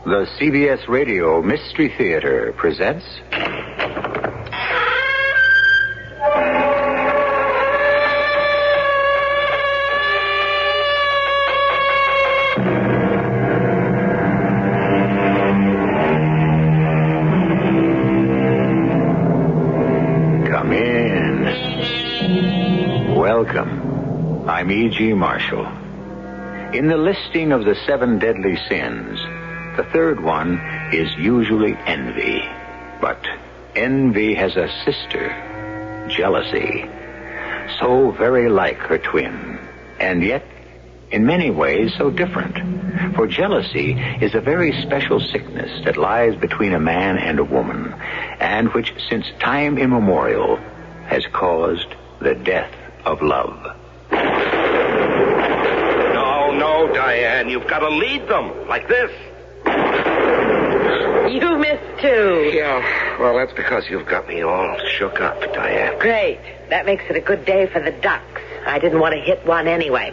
The CBS Radio Mystery Theater presents... Come in. Welcome. I'm E.G. Marshall. In the listing of the 7 deadly sins, the third one is usually envy. But envy has a sister, jealousy, so very like her twin, and yet in many ways so different. For jealousy is a very special sickness that lies between a man and a woman, and which since time immemorial has caused the death of love. No, Diane, you've got to lead them, like this. You missed too. Yeah, well, that's because you've got me all shook up, Diane. Great. That makes it a good day for the ducks. I didn't want to hit one anyway.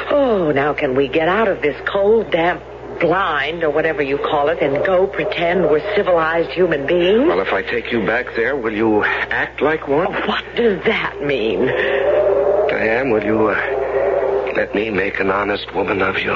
Oh, now can we get out of this cold, damp blind, or whatever you call it, and go pretend we're civilized human beings? Well, if I take you back there, will you act like one? What does that mean? Diane, will you let me make an honest woman of you?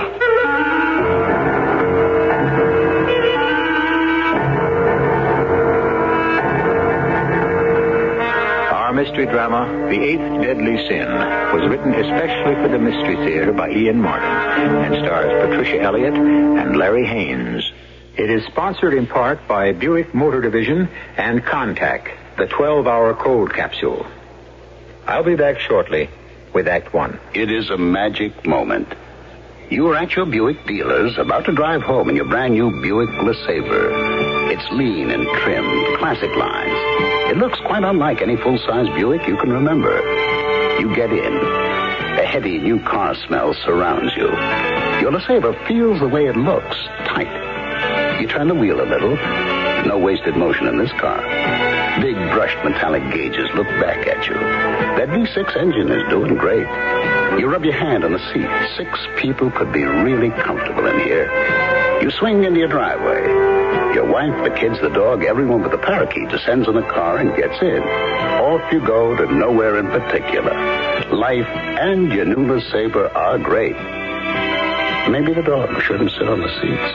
Our mystery drama, The Eighth Deadly Sin, was written especially for the Mystery Theater by Ian Martin and stars Patricia Elliott and Larry Haynes. It is sponsored in part by Buick Motor Division and Contact, the 12-hour cold capsule. I'll be back shortly with Act One. It is a magic moment. You are at your Buick dealers, about to drive home in your brand new Buick LeSabre. It's lean and trim, classic lines. It looks quite unlike any full-size Buick you can remember. You get in. A heady new car smell surrounds you. Your LeSabre feels the way it looks, tight. You turn the wheel a little. No wasted motion in this car. Big brushed metallic gauges look back at you. That V6 engine is doing great. You rub your hand on the seat. 6 people could be really comfortable in here. You swing into your driveway. Your wife, the kids, the dog, everyone but the parakeet descends in the car and gets in. Off you go to nowhere in particular. Life and your new LeSabre are great. Maybe the dog shouldn't sit on the seats.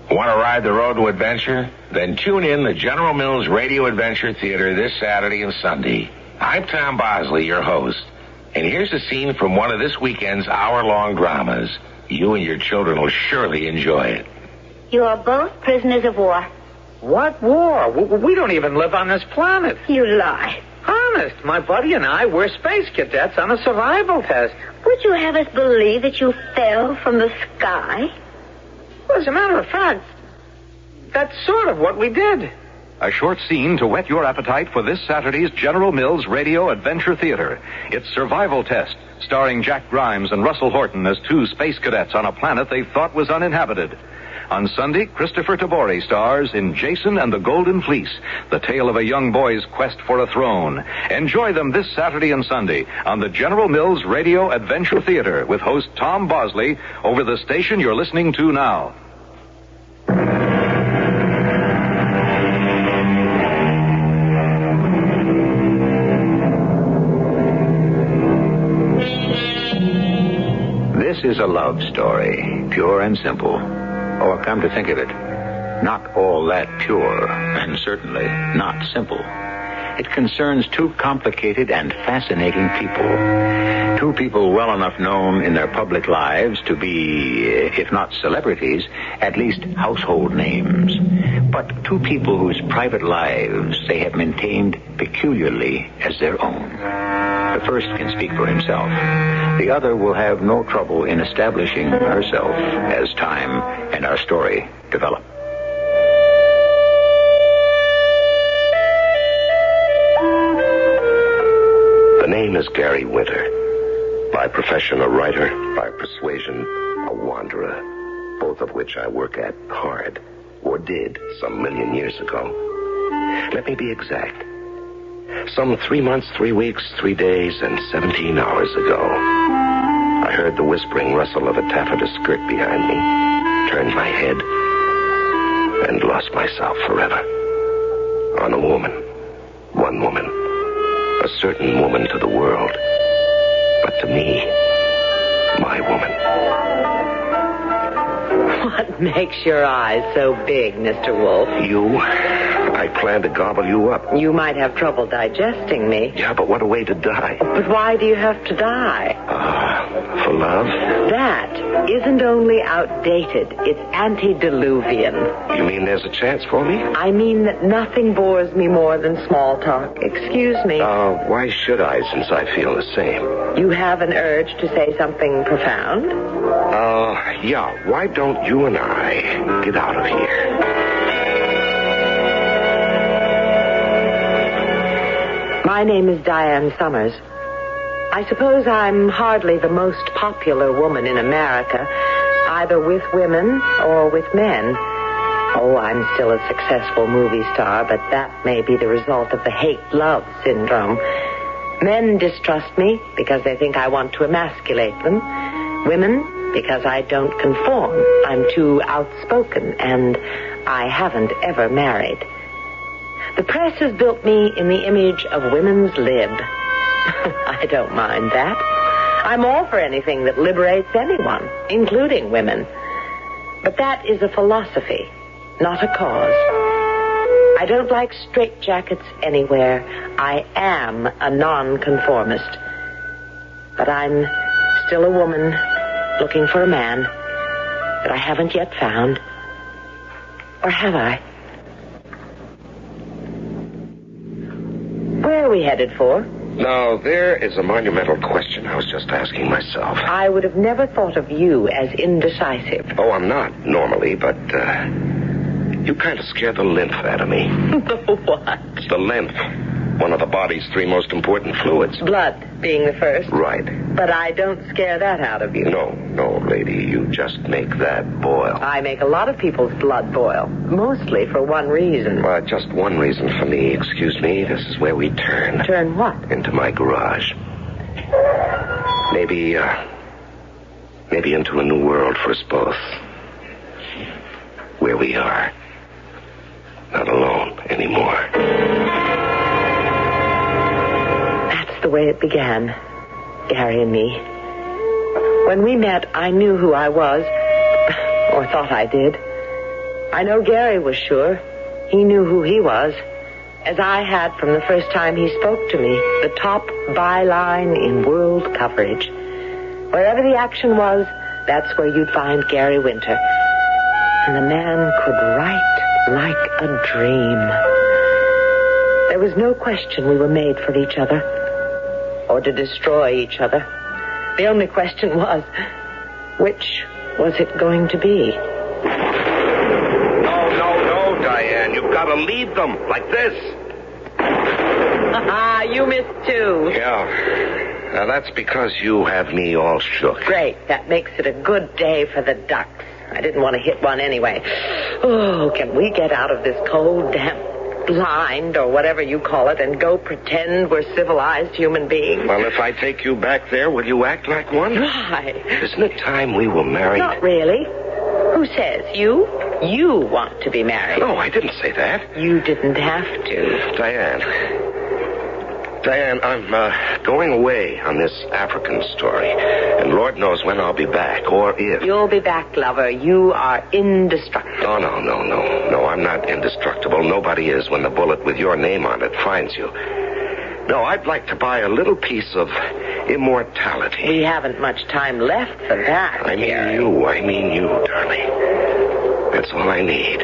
Want to ride the road to adventure? Then tune in the General Mills Radio Adventure Theater this Saturday and Sunday. I'm Tom Bosley, your host. And here's a scene from one of this weekend's hour-long dramas. You and your children will surely enjoy it. You are both prisoners of war. What war? We don't even live on this planet. You lie. Honest, my buddy and I, we're space cadets on a survival test. Would you have us believe that you fell from the sky? Well, as a matter of fact, that's sort of what we did. A short scene to whet your appetite for this Saturday's General Mills Radio Adventure Theater. It's Survival Test, starring Jack Grimes and Russell Horton as 2 space cadets on a planet they thought was uninhabited. On Sunday, Christopher Tabori stars in Jason and the Golden Fleece, the tale of a young boy's quest for a throne. Enjoy them this Saturday and Sunday on the General Mills Radio Adventure Theater with host Tom Bosley over the station you're listening to now. This is a love story, pure and simple. Or, come to think of it, not all that pure, and certainly not simple. It concerns 2 complicated and fascinating people. 2 people well enough known in their public lives to be, if not celebrities, at least household names. But 2 people whose private lives they have maintained peculiarly as their own. The first can speak for himself. The other will have no trouble in establishing herself as time and our story develop. The name is Gary Winter. By profession a writer, by persuasion a wanderer, both of which I work at hard, or did some 1,000,000 years ago. Let me be exact. Some 3 months, 3 weeks, 3 days, and 17 hours ago, I heard the whispering rustle of a taffeta skirt behind me, turned my head, and lost myself forever. On a woman. One woman. A certain woman to the world. But to me, my woman. What makes your eyes so big, Mr. Wolf? You? I plan to gobble you up. You might have trouble digesting me. Yeah, but what a way to die. But why do you have to die? For love? That isn't only outdated, it's antediluvian. You mean there's a chance for me? I mean that nothing bores me more than small talk. Excuse me. Why should I, since I feel the same? You have an urge to say something profound? Yeah. Why don't you and I get out of here? My name is Diane Summers. I suppose I'm hardly the most popular woman in America, either with women or with men. Oh, I'm still a successful movie star, but that may be the result of the hate-love syndrome. Men distrust me because they think I want to emasculate them. Women, because I don't conform. I'm too outspoken, and I haven't ever married. The press has built me in the image of women's lib. I don't mind that. I'm all for anything that liberates anyone, including women. But that is a philosophy, not a cause. I don't like straitjackets anywhere. I am a nonconformist. But I'm still a woman looking for a man that I haven't yet found. Or have I? Where are we headed for? Now, there is a monumental question I was just asking myself. I would have never thought of you as indecisive. Oh, I'm not, normally, but, you kind of scare the lymph out of me. What? The lymph. One of the body's 3 most important fluids. Blood being the first. Right. But I don't scare that out of you. No, lady. You just make that boil. I make a lot of people's blood boil. Mostly for one reason. Just one reason for me. Excuse me. This is where we turn. Turn what? Into my garage. Maybe into a new world for us both. Where we are. Not alone anymore. The way it began, Gary and me. When we met, I knew who I was, or thought I did. I know Gary was sure. He knew who he was, as I had from the first time he spoke to me, the top byline in world coverage. Wherever the action was, that's where you'd find Gary Winter. And the man could write like a dream. There was no question we were made for each other. Or to destroy each other. The only question was, which was it going to be? No, Diane. You've got to lead them like this. You missed too. Yeah. Now, that's because you have me all shook. Great. That makes it a good day for the ducks. I didn't want to hit one anyway. Oh, can we get out of this cold, damp blind, or whatever you call it, and go pretend we're civilized human beings? Well, if I take you back there, will you act like one? Why? Isn't it time we were married? Not really. Who says? You? You want to be married. No, I didn't say that. You didn't have to. Diane, I'm going away on this African story, and Lord knows when I'll be back, or if. You'll be back, lover. You are indestructible. Oh, no, I'm not indestructible. Nobody is when the bullet with your name on it finds you. No, I'd like to buy a little piece of immortality. We haven't much time left for that, I mean you, darling. That's all I need.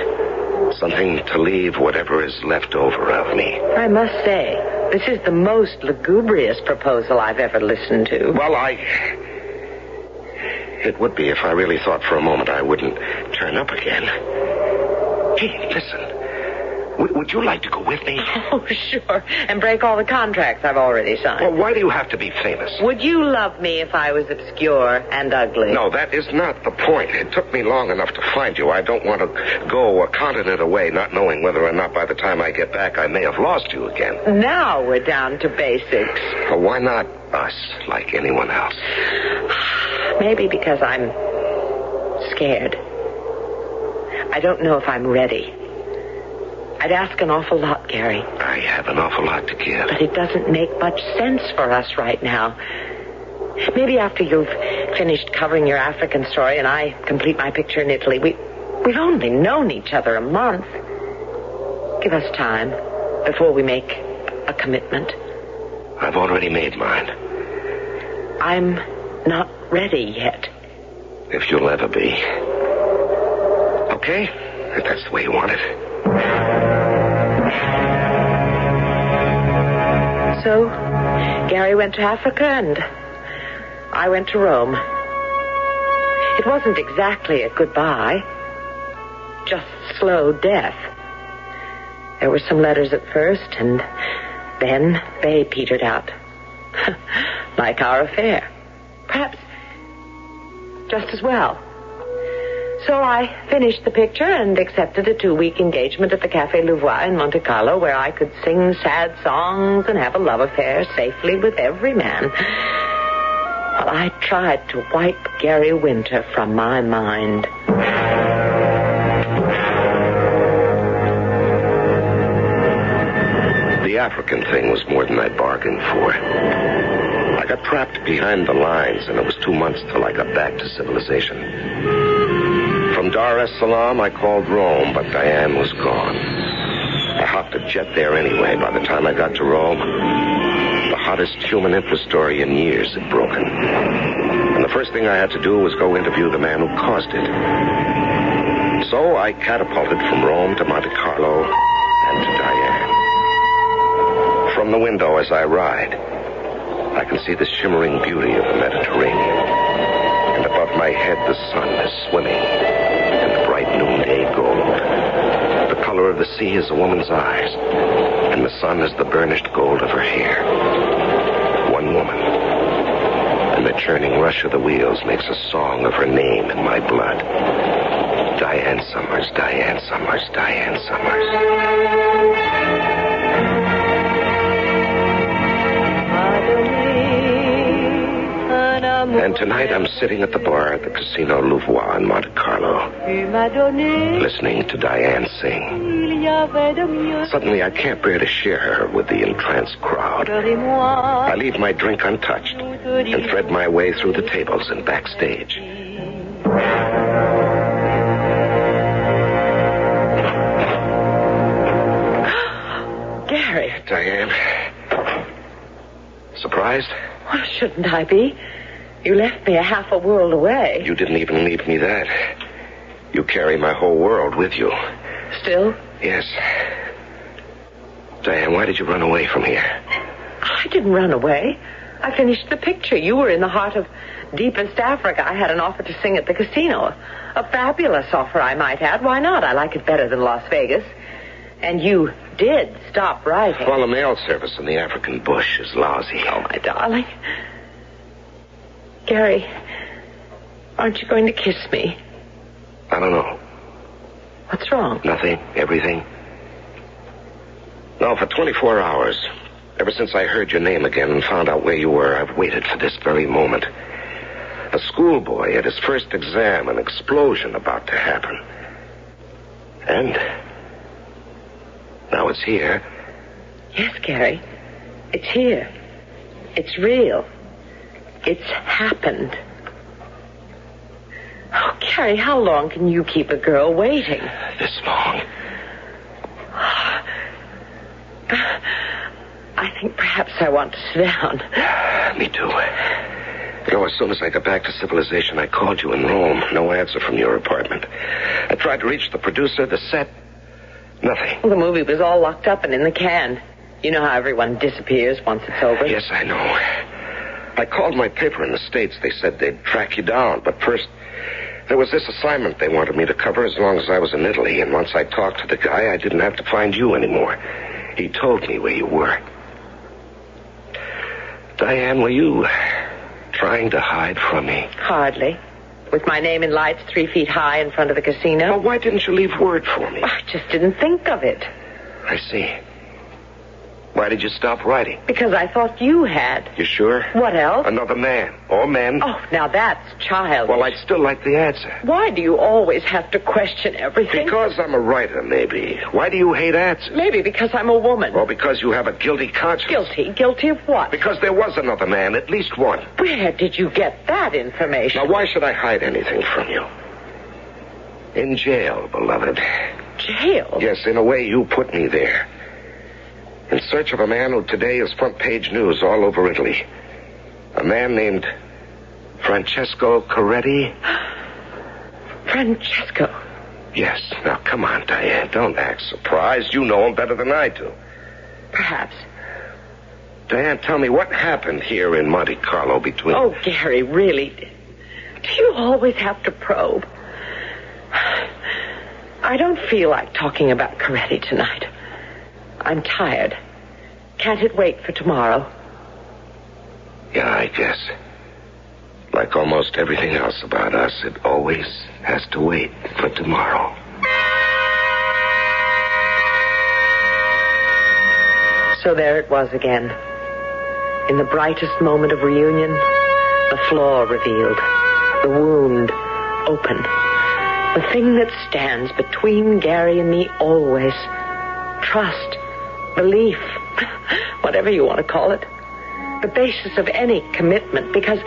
Something to leave whatever is left over of me. I must say, this is the most lugubrious proposal I've ever listened to. Well, it would be if I really thought for a moment I wouldn't turn up again. Hey, listen. Would you like to go with me? Oh, sure. And break all the contracts I've already signed. Well, why do you have to be famous? Would you love me if I was obscure and ugly? No, that is not the point. It took me long enough to find you. I don't want to go a continent away not knowing whether or not by the time I get back I may have lost you again. Now we're down to basics. Well, why not us like anyone else? Maybe because I'm scared. I don't know if I'm ready. I'd ask an awful lot, Gary. I have an awful lot to give. But it doesn't make much sense for us right now. Maybe after you've finished covering your African story and I complete my picture in Italy, we've only known each other a month. Give us time before we make a commitment. I've already made mine. I'm not ready yet. If you'll ever be. Okay? If that's the way you want it. So, Gary went to Africa and I went to Rome. It wasn't exactly a goodbye, just slow death. There were some letters at first, and then they petered out. Like our affair. Perhaps just as well. So I finished the picture and accepted a 2-week engagement at the Café Louvois in Monte Carlo, where I could sing sad songs and have a love affair safely with every man. Well, I tried to wipe Gary Winter from my mind. The African thing was more than I bargained for. I got trapped behind the lines, and it was 2 months till I got back to civilization. From Dar es Salaam, I called Rome, but Diane was gone. I hopped a jet there anyway. By the time I got to Rome, the hottest human interest story in years had broken. And the first thing I had to do was go interview the man who caused it. So I catapulted from Rome to Monte Carlo and to Diane. From the window as I ride, I can see the shimmering beauty of the Mediterranean. And above my head, the sun is swimming in the bright noonday gold. The color of the sea is a woman's eyes, and the sun is the burnished gold of her hair. One woman, and the churning rush of the wheels makes a song of her name in my blood. Diane Summers, Diane Summers, Diane Summers. And tonight I'm sitting at the bar at the Casino Louvois in Monte Carlo, listening to Diane sing. Suddenly I can't bear to share her with the entranced crowd. I leave my drink untouched and thread my way through the tables and backstage. Gary. Diane. Surprised? Well, shouldn't I be? You left me a half a world away. You didn't even leave me that. You carry my whole world with you. Still? Yes. Diane, why did you run away from here? I didn't run away. I finished the picture. You were in the heart of deepest Africa. I had an offer to sing at the casino. A fabulous offer, I might add. Why not? I like it better than Las Vegas. And you did stop writing. Well, the mail service in the African bush is lousy. Oh, my darling. Gary, aren't you going to kiss me? I don't know. What's wrong? Nothing. Everything. No, for 24 hours. Ever since I heard your name again and found out where you were, I've waited for this very moment. A schoolboy at his first exam, an explosion about to happen. And now it's here. Yes, Gary. It's here. It's real. It's happened. Oh, Gary, how long can you keep a girl waiting? This long. I think perhaps I want to sit down. Me too. You know, as soon as I got back to civilization, I called you in Rome. No answer from your apartment. I tried to reach the producer, the set. Nothing. Well, the movie was all locked up and in the can. You know how everyone disappears once it's over? Yes, I know. I called my paper in the States. They said they'd track you down. But first, There was this assignment they wanted me to cover as long as I was in Italy, and once I talked to the guy, I didn't have to find you anymore. He told me where you were. Diane, were you trying to hide from me? Hardly. With my name in lights 3 feet high in front of the casino. Well, why didn't you leave word for me? I just didn't think of it. I see. Why did you stop writing? Because I thought you had. You sure? What else? Another man. Or men. Oh, now that's childish. Well, I'd still like the answer. Why do you always have to question everything? Because I'm a writer, maybe. Why do you hate answers? Maybe because I'm a woman. Or because you have a guilty conscience. Guilty? Guilty of what? Because there was another man, at least one. Where did you get that information? Now, why should I hide anything from you? In jail, beloved. Jail? Yes, in a way, you put me there. In search of a man who today is front-page news all over Italy. A man named Francesco Coretti. Francesco? Yes. Now, come on, Diane. Don't act surprised. You know him better than I do. Perhaps. Diane, tell me, what happened here in Monte Carlo between... Oh, Gary, really? Do you always have to probe? I don't feel like talking about Coretti tonight. I'm tired. Can't it wait for tomorrow? Yeah, I guess. Like almost everything else about us, it always has to wait for tomorrow. So there it was again. In the brightest moment of reunion, the flaw revealed, the wound open. The thing that stands between Gary and me always. Trust. Belief, whatever you want to call it, the basis of any commitment, because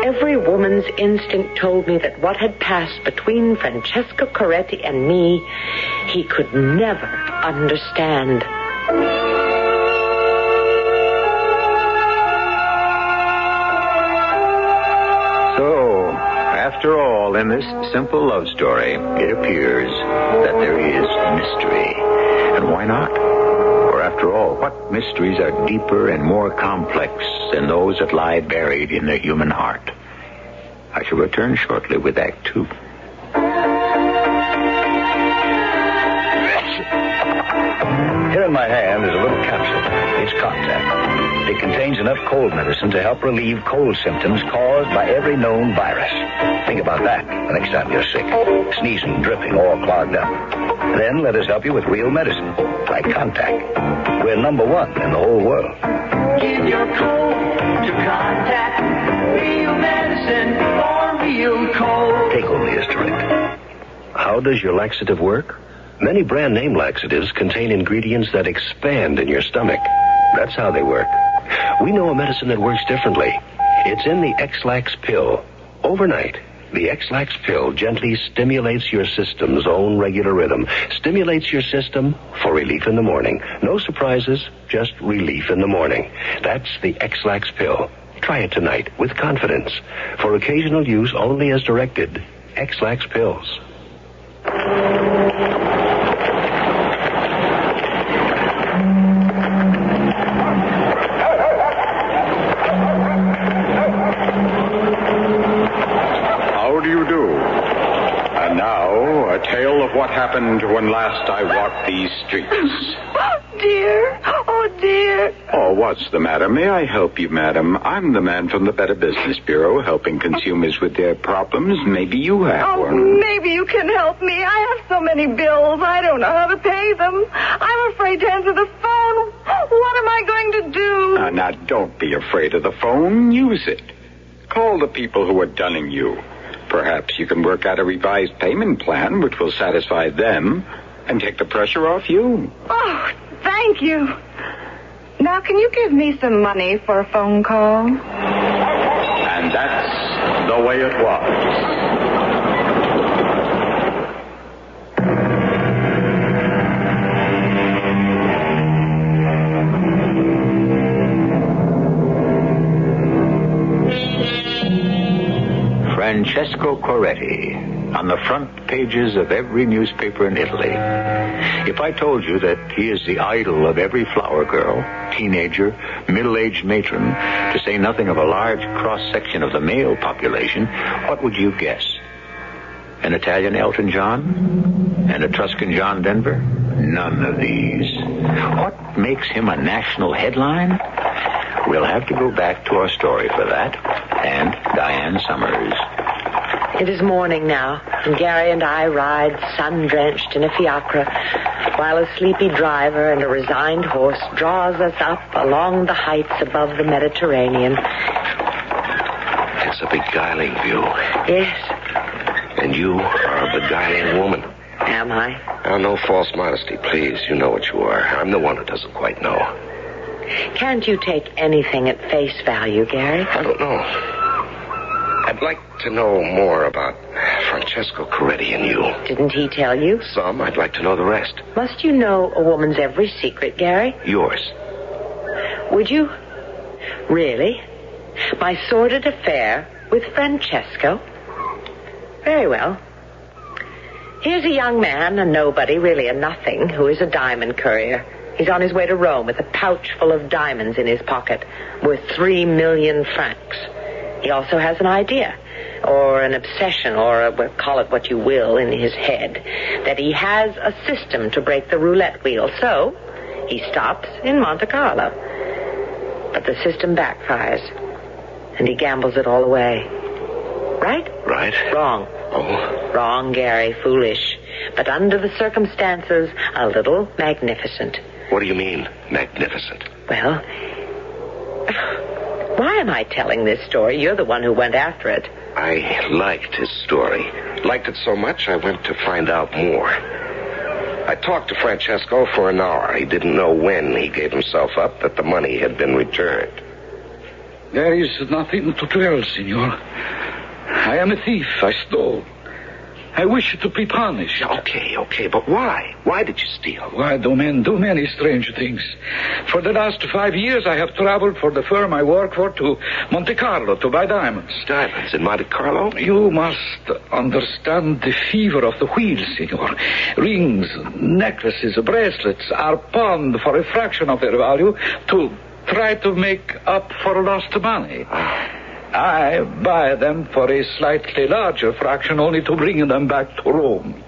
every woman's instinct told me that what had passed between Francesco Coretti and me, he could never understand. So, after all, in this simple love story, it appears that there is mystery. And why not? After all, what mysteries are deeper and more complex than those that lie buried in the human heart? I shall return shortly with Act 2. Here in my hand is a little capsule. It's Contact. It contains enough cold medicine to help relieve cold symptoms caused by every known virus. Think about that the next time you're sick. Sneezing, dripping, or clogged up. Then let us help you with real medicine, like Contact. We're number one in the whole world. Give your cold to Contact. Real medicine for real cold. Take only as directed. How does your laxative work? Many brand name laxatives contain ingredients that expand in your stomach. That's how they work. We know a medicine that works differently. It's in the X-Lax pill. Overnight, the X-Lax pill gently stimulates your system's own regular rhythm. Stimulates your system for relief in the morning. No surprises, just relief in the morning. That's the X-Lax pill. Try it tonight with confidence. For occasional use only as directed. X-Lax pills. Tale of what happened when last I walked these streets. Oh, dear. Oh, dear. Oh, what's the matter? May I help you, madam? I'm the man from the Better Business Bureau, helping consumers with their problems. Maybe you have one. Maybe you can help me. I have so many bills. I don't know how to pay them. I'm afraid to answer the phone. What am I going to do? Now, don't be afraid of the phone. Use it. Call the people who are dunning you. Perhaps you can work out a revised payment plan which will satisfy them and take the pressure off you. Oh, thank you. Now, can you give me some money for a phone call? And that's the way it was. Francesco Coretti, on the front pages of every newspaper in Italy. If I told you that he is the idol of every flower girl, teenager, middle-aged matron, to say nothing of a large cross-section of the male population, what would you guess? An Italian Elton John? An Etruscan John Denver? None of these. What makes him a national headline? We'll have to go back to our story for that. And Diane Summers. It is morning now, and Gary and I ride sun-drenched in a fiacre, while a sleepy driver and a resigned horse draws us up along the heights above the Mediterranean. It's a beguiling view. Yes. And you are a beguiling woman. Am I? Now, no false modesty, please. You know what you are. I'm the one who doesn't quite know. Can't you take anything at face value, Gary? I don't know. I'd like to know more about Francesco Coretti and you. Didn't he tell you? Some. I'd like to know the rest. Must you know a woman's every secret, Gary? Yours. Would you? Really? My sordid affair with Francesco? Very well. Here's a young man, a nobody, really a nothing, who is a diamond courier. He's on his way to Rome with a pouch full of diamonds in his pocket, worth 3 million francs. He also has an idea, or an obsession, or call it what you will, in his head, that he has a system to break the roulette wheel. So he stops in Monte Carlo. But the system backfires, and he gambles it all away. Right? Right. Wrong. Oh. Wrong, Gary. Foolish. But under the circumstances, a little magnificent. What do you mean, magnificent? Well, why am I telling this story? You're the one who went after it. I liked his story. Liked it so much, I went to find out more. I talked to Francesco for an hour. He didn't know when he gave himself up that the money had been returned. There is nothing to tell, senor. I am a thief. I stole. I wish to be punished. Okay, but why? Why did you steal? Why do men do many strange things? For the last 5 years, I have traveled for the firm I work for to Monte Carlo to buy diamonds. Diamonds in Monte Carlo? You must understand the fever of the wheel, senor. Rings, necklaces, bracelets are pawned for a fraction of their value to try to make up for lost money. I buy them for a slightly larger fraction, only to bring them back to Rome.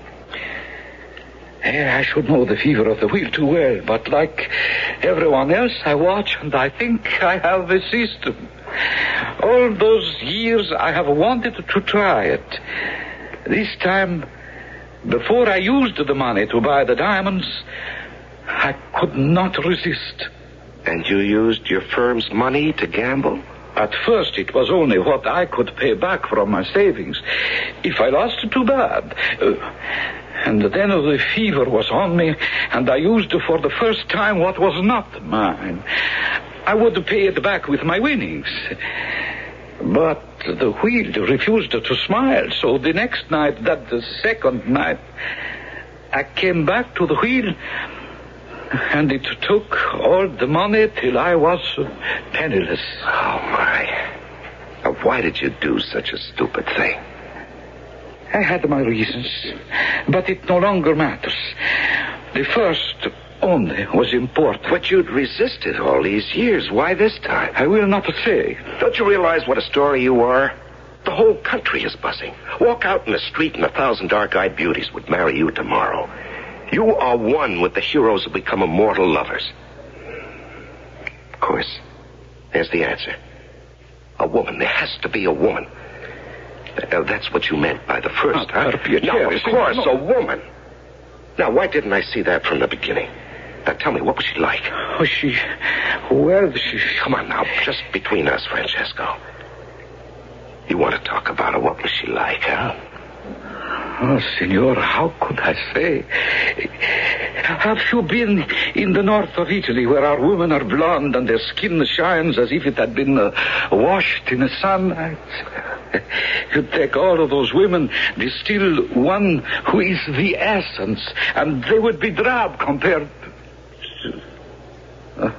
I should know the fever of the wheel too well, but like everyone else, I watch and I think I have a system. All those years I have wanted to try it. This time, before I used the money to buy the diamonds, I could not resist. And you used your firm's money to gamble? At first, it was only what I could pay back from my savings. If I lost, too bad. And then the fever was on me, and I used for the first time what was not mine. I would pay it back with my winnings. But the wheel refused to smile, so the next night, the second night, I came back to the wheel, and it took all the money till I was penniless. Oh, my. Now, why did you do such a stupid thing? I had my reasons, but it no longer matters. The first only was important. But you'd resisted all these years. Why this time? I will not say. Don't you realize what a story you are? The whole country is buzzing. Walk out in the street and 1,000 dark-eyed beauties would marry you tomorrow. You are one with the heroes who become immortal lovers. Of course, there's the answer. A woman. There has to be a woman. That's what you meant by the first, huh? No, of course, a woman. Now, why didn't I see that from the beginning? Now, tell me, what was she like? Oh, she... Come on now, just between us, Francesco. You want to talk about her? What was she like, huh? Oh, senor, how could I say? Have you been in the north of Italy, where our women are blonde and their skin shines as if it had been washed in the sunlight? You take all of those women, distill one who is the essence, and they would be drab compared to...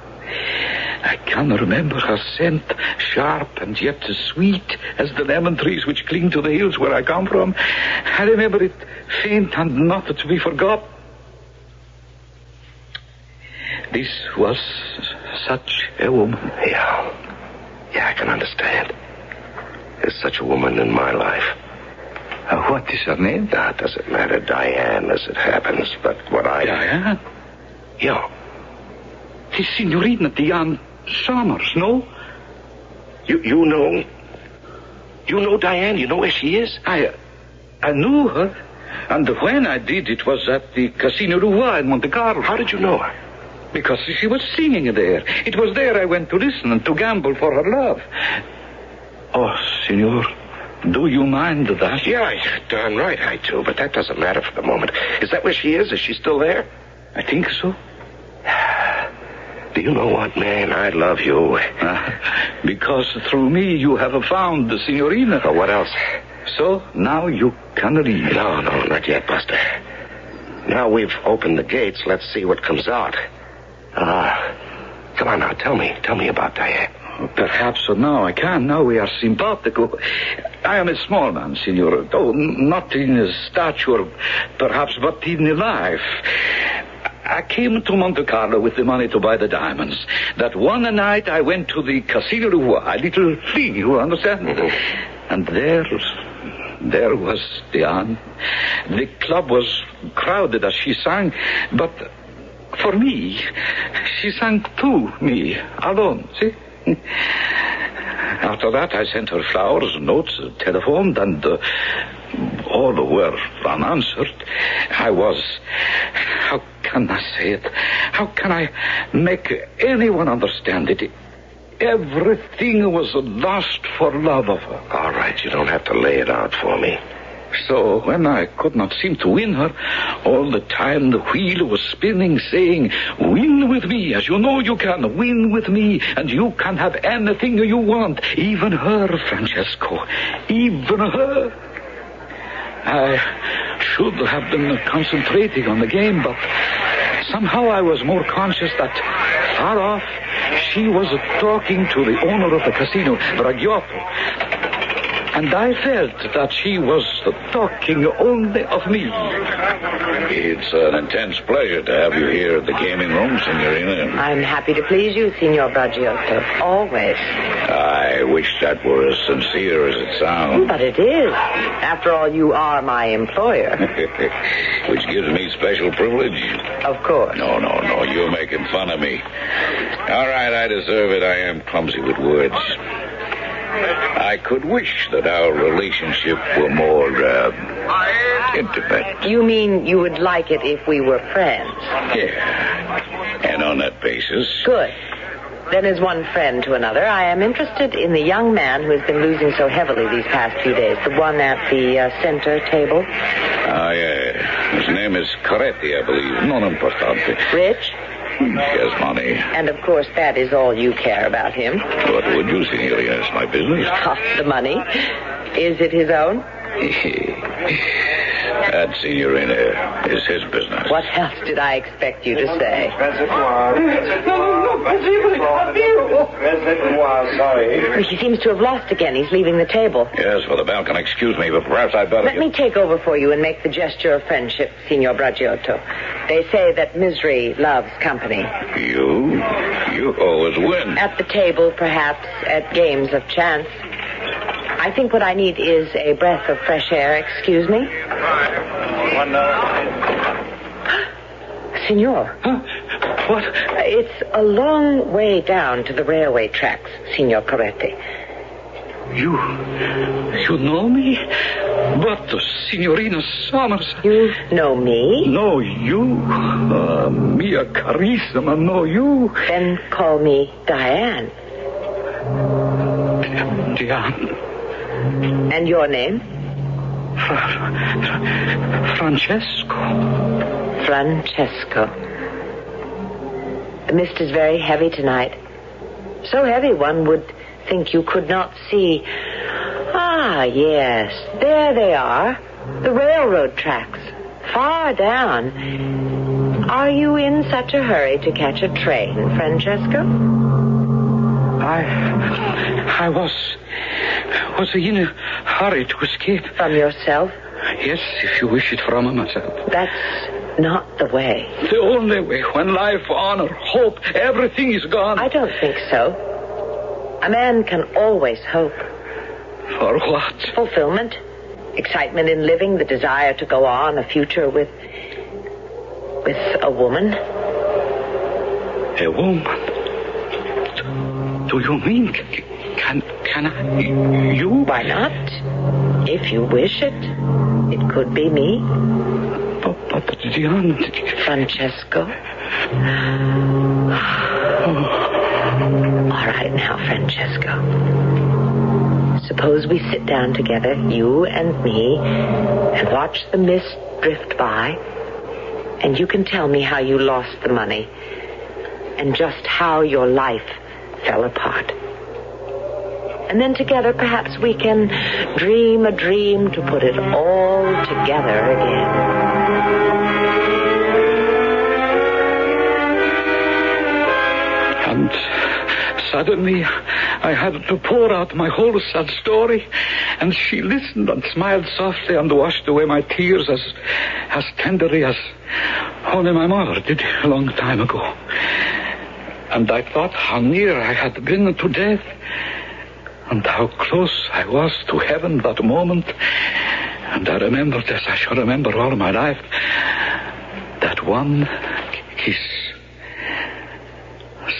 I can remember her scent, sharp and yet sweet as the lemon trees which cling to the hills where I come from. I remember it faint and not to be forgot. This was such a woman. Yeah, I can understand. There's such a woman in my life. What is her name? That doesn't matter, Diane, as it happens. But what I... Diane? Yeah. The Signorina Diane Summers, no? You know... You know Diane? You know where she is? I knew her. And when I did, it was at the Casino Roi in Monte Carlo. How did you know her? Because she was singing there. It was there I went to listen and to gamble for her love. Oh, Signor, do you mind that? Yeah, you're darn right I do, but that doesn't matter for the moment. Is that where she is? Is she still there? I think so. Do you know what, man? I love you. Because through me you have found the Signorina. Or what else? So now you can leave. No, not yet, Buster. Now we've opened the gates, let's see what comes out. Come on now, tell me about Diane. Perhaps now I can. Now we are simpatico. I am a small man, Signor. Oh, not in stature, perhaps, but in life. I came to Monte Carlo with the money to buy the diamonds. That one night I went to the Casino Roi, a little thing, you understand? Mm-hmm. And there was Diane. The club was crowded as she sang, but for me, she sang to me, alone, see? After that, I sent her flowers, notes, telephoned, and all were unanswered. I was... How can I say it? How can I make anyone understand it? Everything was lost for love of her. All right, you don't have to lay it out for me. So when I could not seem to win her, all the time the wheel was spinning, saying, win with me, as you know you can, win with me, and you can have anything you want, even her, Francesco, even her. I should have been concentrating on the game, but somehow I was more conscious that far off she was talking to the owner of the casino, Bragiotto. And I felt that she was talking only of me. It's an intense pleasure to have you here at the gaming room, Signorina. I'm happy to please you, Signor Bragiotto. Always. I wish that were as sincere as it sounds. But it is. After all, you are my employer. Which gives me special privilege. Of course. No. You're making fun of me. All right, I deserve it. I am clumsy with words. I could wish that our relationship were more, intimate. You mean you would like it if we were friends? Yeah. And on that basis... Good. Then as one friend to another, I am interested in the young man who has been losing so heavily these past few days. The one at the center table. Yeah. His name is Coretti, I believe. Non importante. Rich? He has money. And, of course, that is all you care about him. What would you, Signorina? It's my business. The money. Is it his own? That, Signorina, is his business. What else did I expect you to say? Sorry. He seems to have lost again. He's leaving the table. Yes, for the balcony. Excuse me, but perhaps I'd better... Let me take over for you and make the gesture of friendship, Signor Bragiotto. They say that misery loves company. You always win. At the table, perhaps, at games of chance. I think what I need is a breath of fresh air. Excuse me? Signor. Huh? What? It's a long way down to the railway tracks, Signor Coretti. You know me? But Signorina Summers... You know me? No, you. Mia carissima, no, you. Then call me Diane. Diane. And your name? Francesco. Francesco. The mist is very heavy tonight. So heavy one would think you could not see. Ah, yes. There they are. The railroad tracks. Far down. Are you in such a hurry to catch a train, Francesco? I was in a hurry to escape. From yourself? Yes, if you wish it from myself. That's not the way. The only way, when life, honor, hope, everything is gone. I don't think so. A man can always hope. For what? Fulfillment. excitement in living, the desire to go on, a future with a woman. A woman? Do you mean, can I, you? Why not? If you wish it, it could be me. But Diane... Francesco. All right now, Francesco. Suppose we sit down together, you and me, and watch the mist drift by, and you can tell me how you lost the money and just how your life fell apart. And then together, perhaps we can dream a dream to put it all together again. And suddenly, I had to pour out my whole sad story, and she listened and smiled softly and washed away my tears as tenderly as only my mother did a long time ago. And I thought how near I had been to death, and how close I was to heaven that moment. And I remembered, as I shall remember all my life, that one kiss.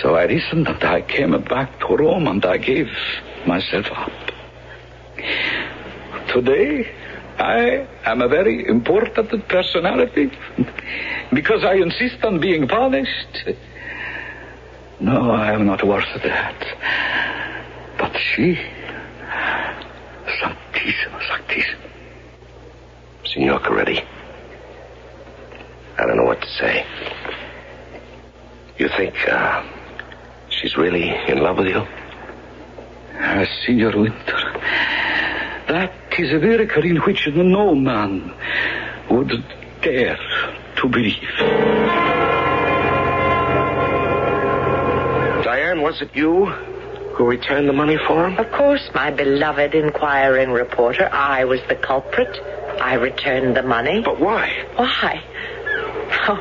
So I listened, and I came back to Rome, and I gave myself up. Today, I am a very important personality because I insist on being polished. No, I am not worth that. But she, Santissimo, Santissimo. Signor Coretti, I don't know what to say. You think, she's really in love with you? Signor Winter, that is a miracle in which no man would dare to believe. Diane, was it you who returned the money for him? Of course, my beloved inquiring reporter. I was the culprit. I returned the money. But why? Why? Oh,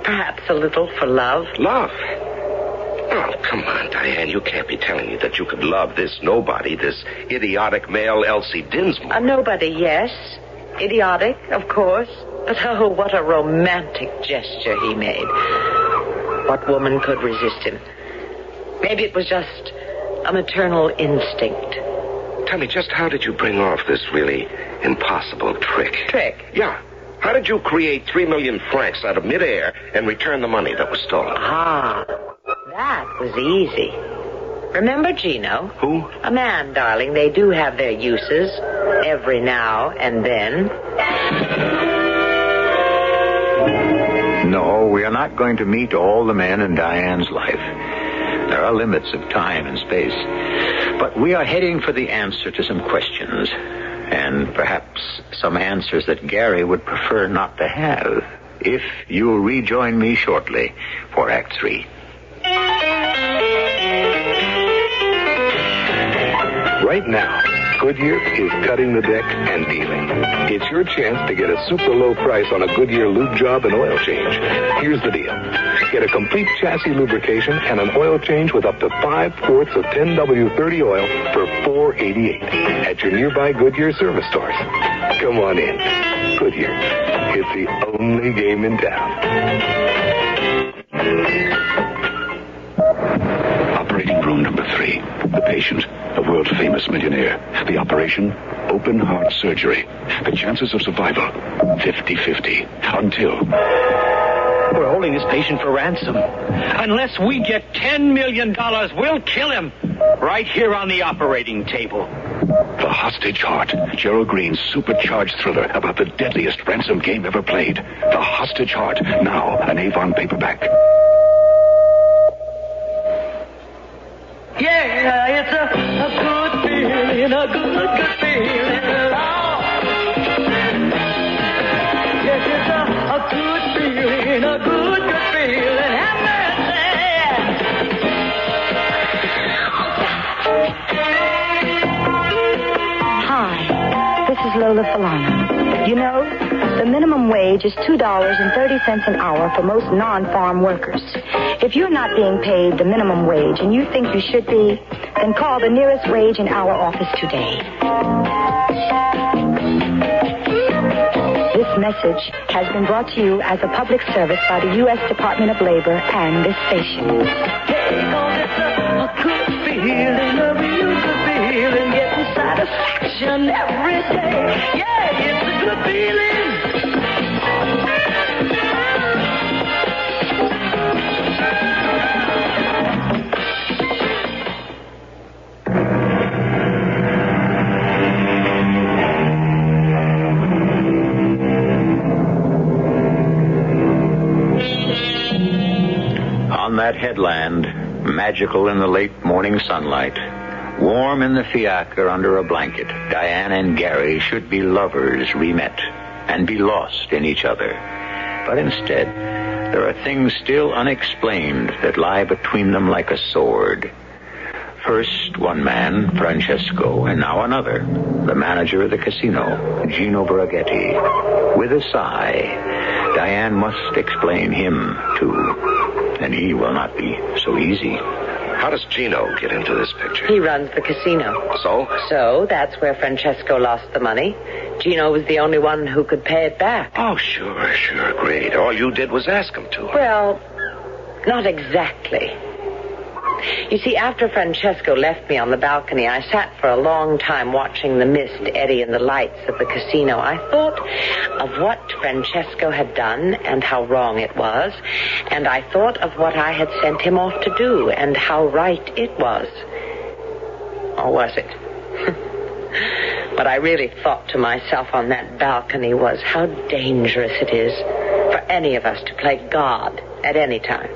perhaps a little for love. Love? Oh, come on, Diane. You can't be telling me that you could love this nobody, this idiotic male Elsie Dinsmore. A nobody, yes. Idiotic, of course. But oh, what a romantic gesture he made. What woman could resist him? Maybe it was just a maternal instinct. Tell me, just how did you bring off this really impossible trick? Trick? Yeah. How did you create 3 million francs out of midair and return the money that was stolen? Ah, that was easy. Remember Gino? Who? A man, darling. They do have their uses every now and then. No, we are not going to meet all the men in Diane's life. There are limits of time and space. But we are heading for the answer to some questions. And perhaps some answers that Gary would prefer not to have. If you'll rejoin me shortly for Act 3. Right now, Goodyear is cutting the deck and dealing. It's your chance to get a super low price on a Goodyear lube job and oil change. Here's the deal. Get a complete chassis lubrication and an oil change with up to 5 quarts of 10W30 oil for $4.88 at your nearby Goodyear service stores. Come on in. Goodyear. It's the only game in town. Operating room number 3. The patient, a world-famous millionaire. The operation, open heart surgery. The chances of survival, 50-50. Until... We're holding this patient for ransom. Unless we get $10 million, we'll kill him. Right here on the operating table. The Hostage Heart. Gerald Green's supercharged thriller about the deadliest ransom game ever played. The Hostage Heart. Now, an Avon paperback. Yeah, it's a good feeling, a good feeling, Lord. Yes, it's a good feeling, a good feeling. Have mercy. Hi, this is Lola Falana. You know, the minimum wage is $2.30 an hour for most non-farm workers. If you're not being paid the minimum wage and you think you should be, then call the nearest wage and hour office today. message has been brought to you as a public service by the U.S. Department of Labor and this station. Hey, 'cause it's a good feeling, a real good feeling, getting satisfaction every day. Yeah, it's a good feeling. On that headland, magical in the late morning sunlight, warm in the fiacre under a blanket, Diane and Gary should be lovers re-met and be lost in each other. But instead, there are things still unexplained that lie between them like a sword. First one man, Francesco, and now another, the manager of the casino, Gino Braghetti. With a sigh, Diane must explain him, too. And he will not be so easy. How does Gino get into this picture? He runs the casino. So? So that's where Francesco lost the money. Gino was the only one who could pay it back. Oh, sure, great. All you did was ask him to. Well, not exactly. You see, after Francesco left me on the balcony, I sat for a long time watching the mist eddy in the lights of the casino. I thought of what Francesco had done and how wrong it was, and I thought of what I had sent him off to do and how right it was. Or was it? What I really thought to myself on that balcony was how dangerous it is for any of us to play God at any time.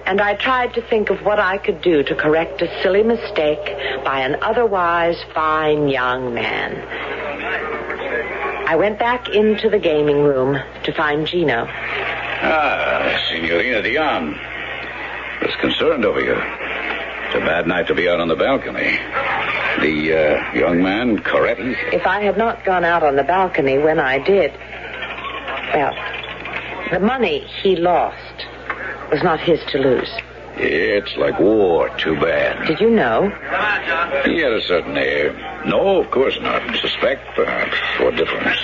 And I tried to think of what I could do to correct a silly mistake by an otherwise fine young man. I went back into the gaming room to find Gino. Ah, Signorina Dion. Was concerned over you. It's a bad night to be out on the balcony. The young man, Coretti? If I had not gone out on the balcony when I did, well, the money he lost was not his to lose. It's like war, too bad. Did you know? He had a certain air. No, of course not. Suspect, perhaps. What difference?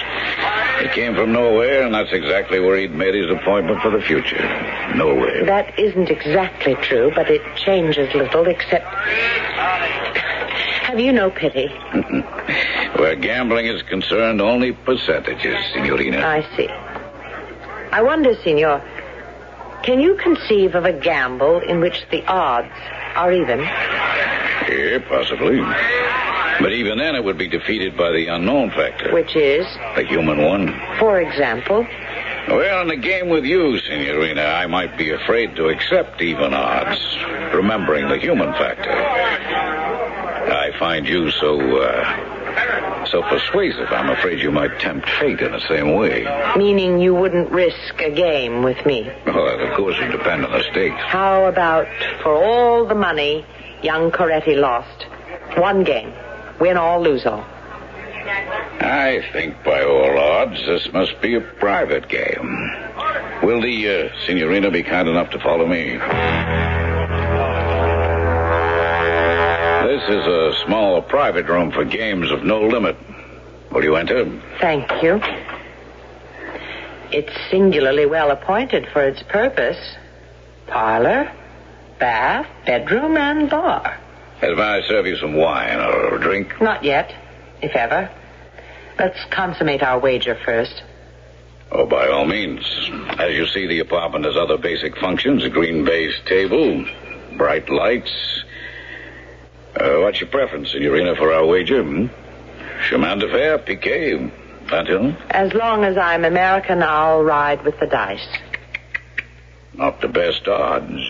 He came from nowhere, and that's exactly where he'd made his appointment for the future. Nowhere. That isn't exactly true, but it changes little, except... Have you no pity? Where gambling is concerned, only percentages, Signorina. I see. I wonder, Signor, can you conceive of a gamble in which the odds are even? Yeah, possibly. But even then it would be defeated by the unknown factor. Which is? The human one. For example? Well, in a game with you, Signorina, I might be afraid to accept even odds, remembering the human factor. I find you so persuasive, I'm afraid you might tempt fate in the same way. Meaning you wouldn't risk a game with me? Well, that, of course, would depend on the stakes. How about for all the money young Coretti lost? One game. Win all, lose all. I think by all odds this must be a private game. Will the Signorina be kind enough to follow me? This is a small private room for games of no limit. Will you enter? Thank you. It's singularly well appointed for its purpose. Parlor, bath, bedroom, and bar. If I serve you some wine or a drink? Not yet, if ever. Let's consummate our wager first. Oh, by all means. As you see, the apartment has other basic functions. A green baize table, bright lights. What's your preference, Signorina, for our wager? Chemin de fer, piquet, Pantheon? As long as I'm American, I'll ride with the dice. Not the best odds.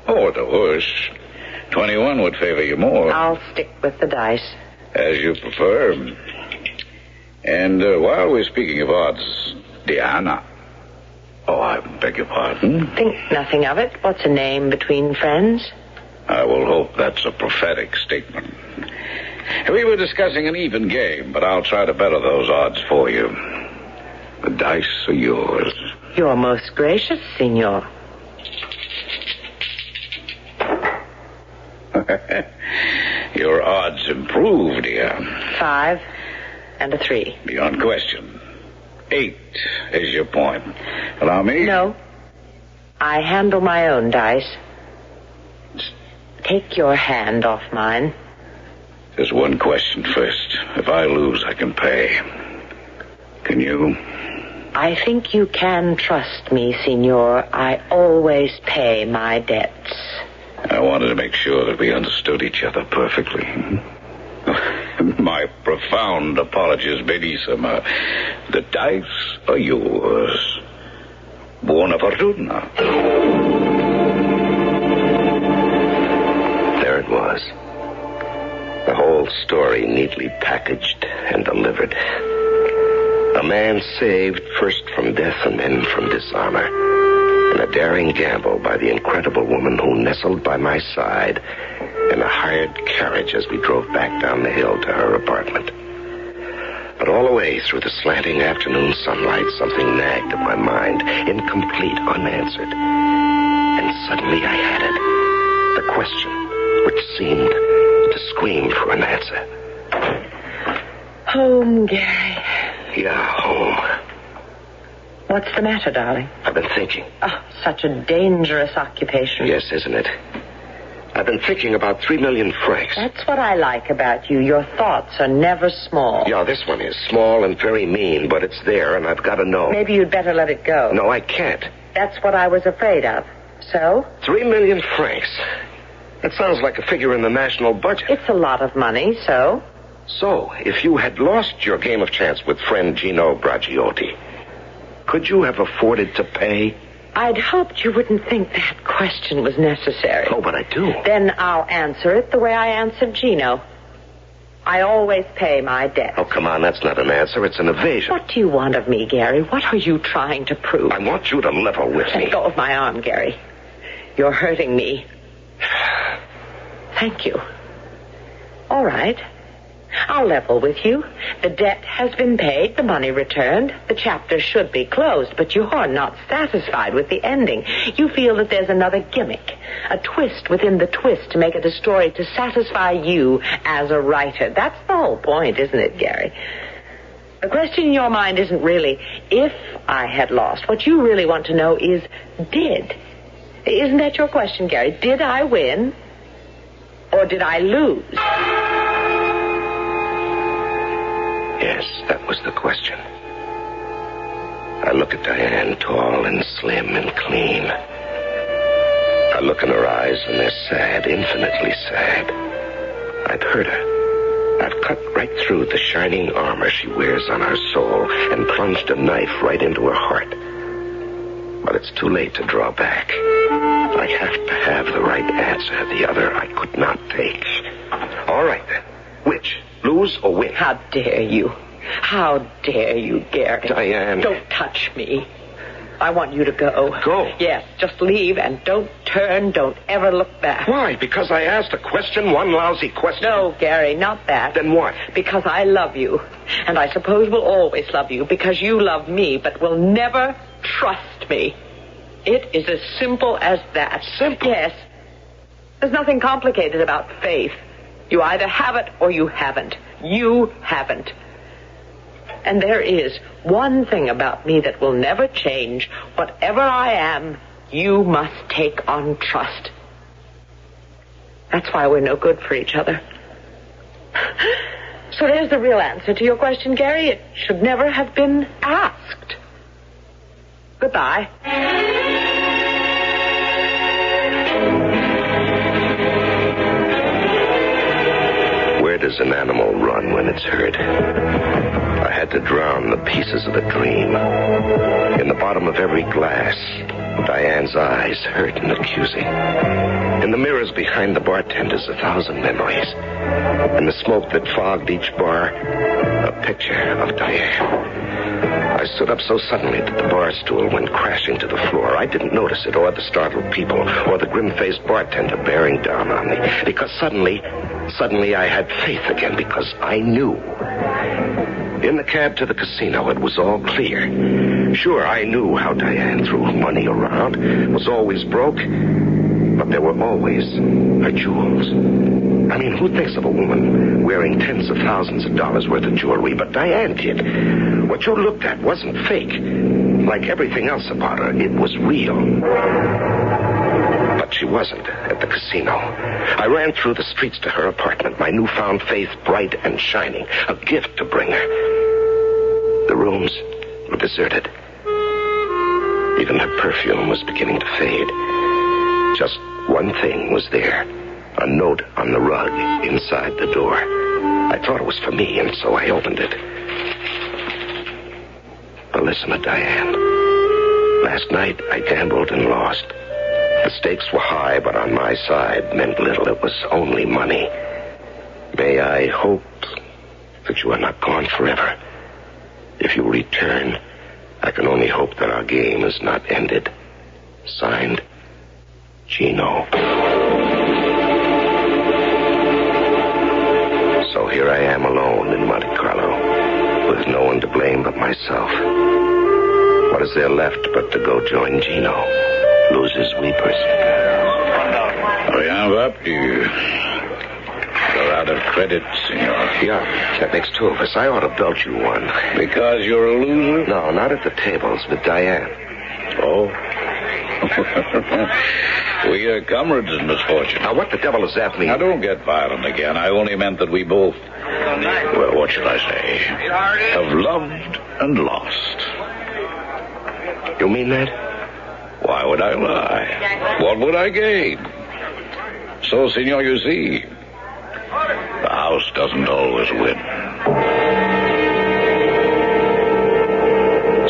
Or the worst. 21 would favor you more. I'll stick with the dice. As you prefer. And while we're speaking of odds, Diana. Oh, I beg your pardon? Think nothing of it. What's a name between friends? I will hope that's a prophetic statement. We were discussing an even game, but I'll try to better those odds for you. The dice are yours. You're most gracious, Signor. Your odds improved, dear. 5 and a 3. Beyond question. 8 is your point. Allow me? No. I handle my own dice. Take your hand off mine. There's one question first. If I lose, I can pay. Can you? I think you can trust me, Senor. I always pay my debts. I wanted to make sure that we understood each other perfectly. My profound apologies, Benissima. The dice are yours. Buona fortuna. There it was. The whole story neatly packaged and delivered. A man saved first from death and then from dishonor. And a daring gamble by the incredible woman who nestled by my side in a hired carriage as we drove back down the hill to her apartment. But all the way through the slanting afternoon sunlight, something nagged at my mind, incomplete, unanswered. And suddenly I had it. The question, which seemed to scream for an answer. Home, Gary. Yeah, home. What's the matter, darling? I've been thinking. Oh, such a dangerous occupation. Yes, isn't it? I've been thinking about 3 million francs. That's what I like about you. Your thoughts are never small. Yeah, this one is small and very mean, but it's there, and I've got to know. Maybe you'd better let it go. No, I can't. That's what I was afraid of. So? 3 million francs. That sounds like a figure in the national budget. It's a lot of money, so? So, if you had lost your game of chance with friend Gino Braciotti, could you have afforded to pay? I'd hoped you wouldn't think that question was necessary. Oh, but I do. Then I'll answer it the way I answered Gino. I always pay my debts. Oh, come on, that's not an answer. It's an evasion. What do you want of me, Gary? What are you trying to prove? I want you to level with me. Let go of my arm, Gary. You're hurting me. Thank you. All right. I'll level with you. The debt has been paid, the money returned. The chapter should be closed, but you're not satisfied with the ending. You feel that there's another gimmick, a twist within the twist to make it a story to satisfy you as a writer. That's the whole point, isn't it, Gary? The question in your mind isn't really if I had lost. What you really want to know is did. Isn't that your question, Gary? Did I win or did I lose? Yes, that was the question. I look at Diane, tall and slim and clean. I look in her eyes, and they're sad, infinitely sad. I've hurt her. I've cut right through the shining armor she wears on her soul and plunged a knife right into her heart. But it's too late to draw back. I have to have the right answer. The other I could not take. All right, then. Which? Lose or win? How dare you? How dare you, Gary? Diane. Don't touch me. I want you to go. Go? Yes, just leave and don't turn. Don't ever look back. Why? Because I asked a question, one lousy question? No, Gary, not that. Then what? Because I love you. And I suppose will always love you because you love me, but will never trust me. It is as simple as that. Simple? Yes. There's nothing complicated about faith. You either have it or you haven't. You haven't. And there is one thing about me that will never change. Whatever I am, you must take on trust. That's why we're no good for each other. So there's the real answer to your question, Gary. It should never have been asked. Goodbye. Where does an animal run when it's hurt? I had to drown the pieces of a dream. In the bottom of every glass, Diane's eyes hurt and accusing. In the mirrors behind the bartenders, 1,000 memories. In the smoke that fogged each bar, a picture of Diane. I stood up so suddenly that the bar stool went crashing to the floor. I didn't notice it, or the startled people, or the grim-faced bartender bearing down on me. Because suddenly I had faith again, because I knew. In the cab to the casino, it was all clear. Sure, I knew how Diane threw money around, was always broke. But there were always her jewels. I mean, who thinks of a woman wearing tens of thousands of dollars worth of jewelry? But Diane did. What you looked at wasn't fake. Like everything else about her, it was real. But she wasn't at the casino. I ran through the streets to her apartment, my newfound faith bright and shining, a gift to bring her. The rooms were deserted. Even her perfume was beginning to fade. Just one thing was there, a note on the rug inside the door. I thought it was for me, and so I opened it. But listen to Diane. Last night, I gambled and lost. The stakes were high, but on my side meant little. It was only money. May I hope that you are not gone forever. If you return, I can only hope that our game is not ended. Signed, Gino. So here I am alone in Monte Carlo, with no one to blame but myself. What is there left but to go join Gino, losers weepers? Rien va plus. You're out of credit, senor. Yeah, that makes two of us. I ought to belt you one. Because you're a loser? No, not at the tables, with Diane. Oh? We are comrades in misfortune. Now, what the devil does that mean? Now, don't get violent again. I only meant that we both, well, what should I say, have loved and lost. You mean that? Why would I lie? What would I gain? So, senor, you see, the house doesn't always win.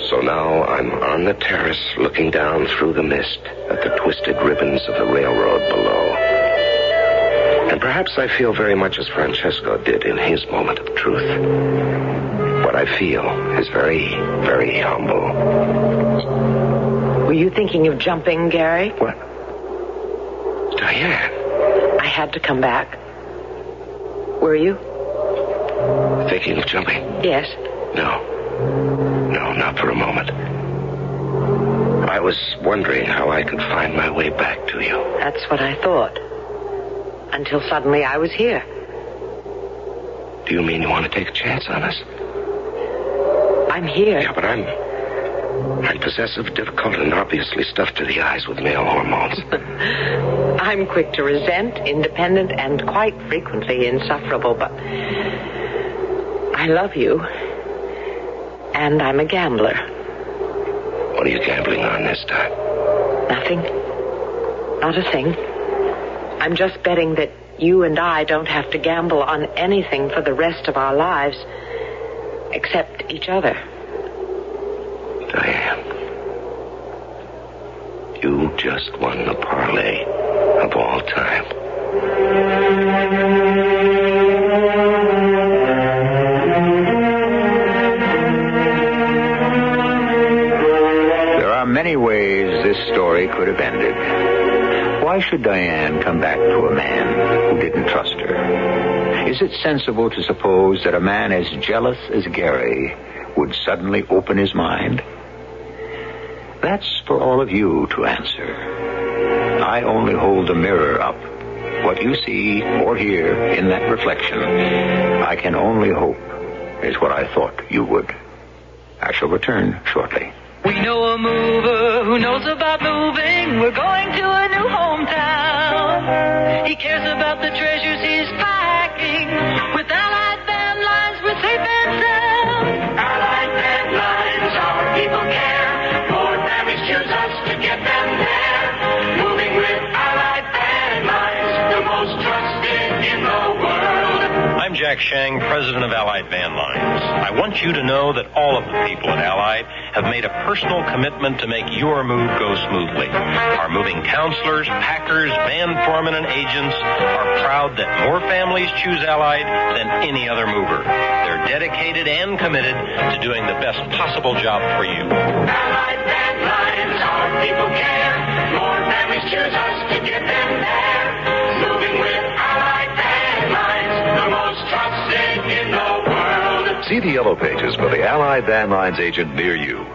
So now I'm on the terrace looking down through the mist at the twisted ribbons of the railroad below. And perhaps I feel very much as Francesco did in his moment of truth. What I feel is very, very humble. Were you thinking of jumping, Gary? What? Diane. I had to come back. Were you? Thinking of jumping? Yes. No, not for a moment. I was wondering how I could find my way back to you. That's what I thought. Until suddenly I was here. Do you mean you want to take a chance on us? I'm here. Yeah, but I'm possessive, difficult, and obviously stuffed to the eyes with male hormones. I'm quick to resent, independent, and quite frequently insufferable, but I love you. And I'm a gambler. What are you gambling on this time? Nothing. Not a thing. I'm just betting that you and I don't have to gamble on anything for the rest of our lives, except each other. Diane, you just won the parlay of all time. There are many ways this story could have ended. Why should Diane come back to a man who didn't trust her? Is it sensible to suppose that a man as jealous as Gary would suddenly open his mind? That's for all of you to answer. I only hold the mirror up. What you see or hear in that reflection, I can only hope is what I thought you would. I shall return shortly. We know a mover who knows about moving. We're going to a new hometown. He cares about the treasures he's packing. With Allied Van Lines, we're safe and sound. Allied Van Lines, our people care. More families choose us to get them there. Moving with Allied Van Lines, the most trusted in the world. I'm Jack Shang, president of Allied Van Lines. I want you to know that all of the people at Allied have made a personal commitment to make your move go smoothly. Our moving counselors, packers, van foremen, and agents are proud that more families choose Allied than any other mover. They're dedicated and committed to doing the best possible job for you. Allied Van Lines, our people care. More families choose us to get them there. Moving with Allied Van Lines, the most trusted in the world. See the yellow pages for the Allied Van Lines agent near you.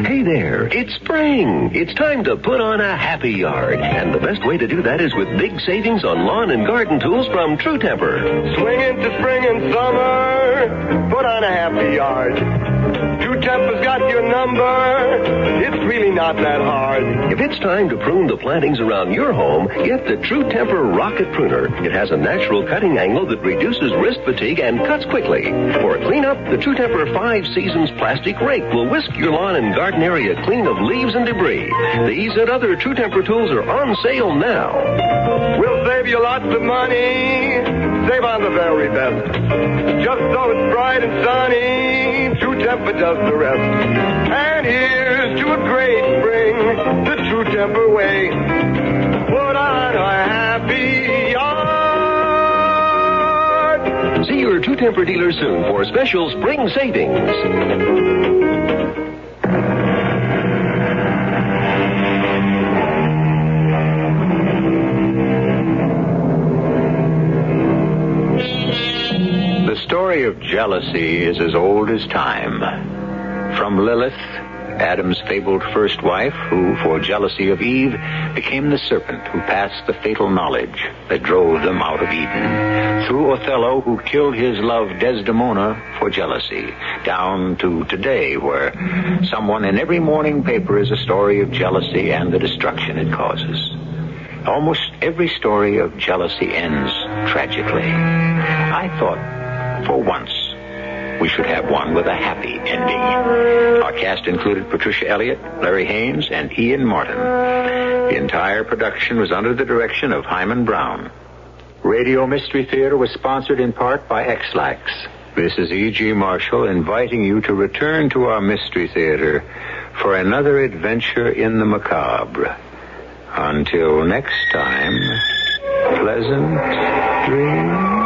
Hey there. It's spring. It's time to put on a happy yard. And the best way to do that is with big savings on lawn and garden tools from True Temper. Swing into spring and summer. Put on a happy yard. True Temper's got your number. It's really not that hard. If it's time to prune the plantings around your home, get the True Temper Rocket Pruner. It has a natural cutting angle that reduces wrist fatigue and cuts quickly. For a cleanup, the True Temper 5 Seasons plastic rake will whisk your lawn and garden area clean of leaves and debris. These and other True Temper tools are on sale now. We'll save you lots of money. Save on the very best. Just so it's bright and sunny, True Temper does the rest. And here's to a great spring, the True Temper way. Put on a happy yard. See your True Temper dealer soon for special spring savings. The story of jealousy is as old as time. From Lilith, Adam's fabled first wife, who, for jealousy of Eve, became the serpent who passed the fatal knowledge that drove them out of Eden, through Othello, who killed his love Desdemona for jealousy, down to today, where someone in every morning paper is a story of jealousy and the destruction it causes. Almost every story of jealousy ends tragically. I thought, for once, we should have one with a happy ending. Our cast included Patricia Elliott, Larry Haynes, and Ian Martin. The entire production was under the direction of Hyman Brown. Radio Mystery Theater was sponsored in part by X-Lax. This is E.G. Marshall inviting you to return to our Mystery Theater for another adventure in the macabre. Until next time, pleasant dreams.